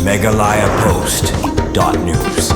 MeghalayaPost.news.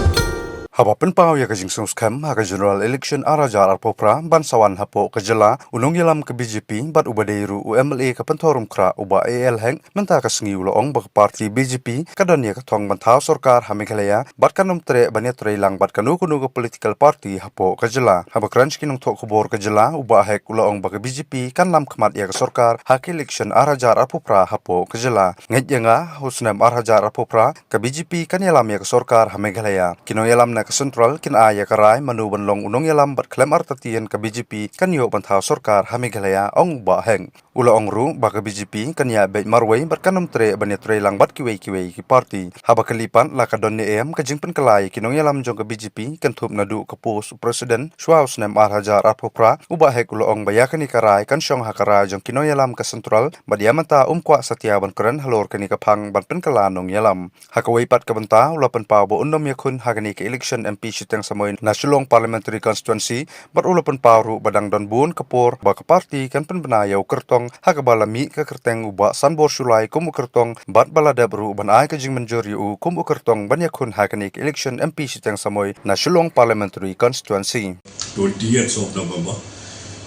Habapan pau ya kajing sungskam haka general election arajar arpopra bansawan hapo kajala unong yalam ke BJP bat ubadeiru MLA ke pentorum kra uba AL heng menta kasengi uloong bak parti BJP kadania ketong bantau sorkar ha Meghalaya bat kanum tre bania lang bat kanu ke political party hapo kajala habak ranch kinong tok kubor kajala uba hek uloong bak BJP kan lam kemat ya ke sorkar hak election arajar arpopra hapo kajala ngej yanga husnam arajar arpopra ke BJP kan yalam ya ke sorkar ha Meghalaya kinong yalam na Central kin aya karai manu banlong unong yalam bat klem artatien ke BJP kan yo bantau sorkar ha Meghalaya ong ba heng ula ong ru ba ke BJP kan ya bet marway bat kanum tre bani tre lang bat kiwei ki party haba kelipan la ka donne em ka jingpen kelai kinong yalam jong ke BJP kan thup nadu ke pos president swaus nem arhajar apopra uba hek ula ong baya kani karai kan syong hakara jong kinong yalam ke Central badiamanta kwa satia ban keren halor kani ka phang ban pen kalanong yalam hakawei pat ka banta ula pen pa bo unom yakun hagani ke election MP Siteng Samoy na Shillong Parliamentary Constituency bat ulapan paru badang don bun kapor ba ke parti kan penbenayaw Kyrtong hakabalami ke Kyrtong uba Sanbor Kum Kyrtong bat balada beru ban ay kajing Mynjur yu kum Kyrtong ban yakun hakanik election MP Siteng Samoy na Shillong Parliamentary Constituency 20th of November.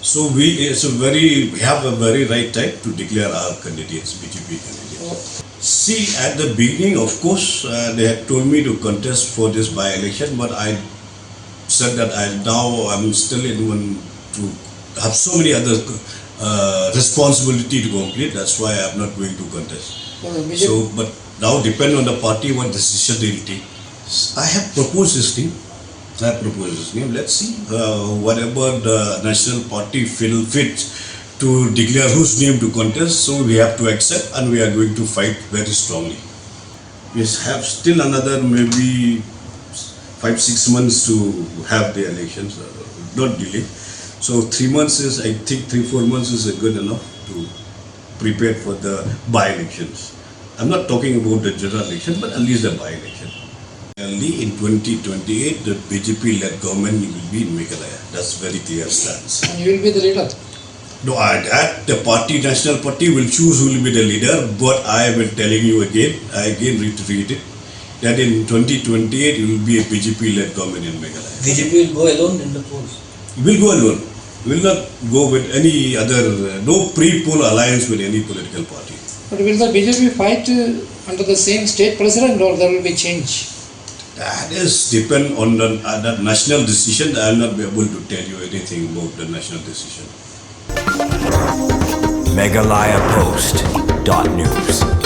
So we have a very right time to declare our candidates, BJP candidates. See, at the beginning, of course, they had told me to contest for this by-election, but I said that I'm still in one to have so many other responsibility to complete. That's why I'm not going to contest. So, but now depend on the party what decision they will take. I have proposed this thing. Let's see whatever the national party feel fit to declare whose name to contest, so we have to accept and we are going to fight very strongly. We have still another maybe 5-6 months to have the elections, not delay. So 3 months is, I think 3-4 months is good enough to prepare for the by-elections. I'm not talking about the general election, but at least the by-election. Only in 2028, the BJP-led government will be in Meghalaya. That's very clear stance. And you will be the leader? No, that the party, national party will choose who will be the leader, but I am telling you again, I again reiterate it, that in 2028 it will be a BJP-led government in Meghalaya. BJP will go alone in the polls? It will go alone. We will not go with any other, no pre-poll alliance with any political party. But will the BJP fight under the same state president or there will be change? That is depend on the national decision. I will not be able to tell you anything about the national decision. MeghalayaPost.news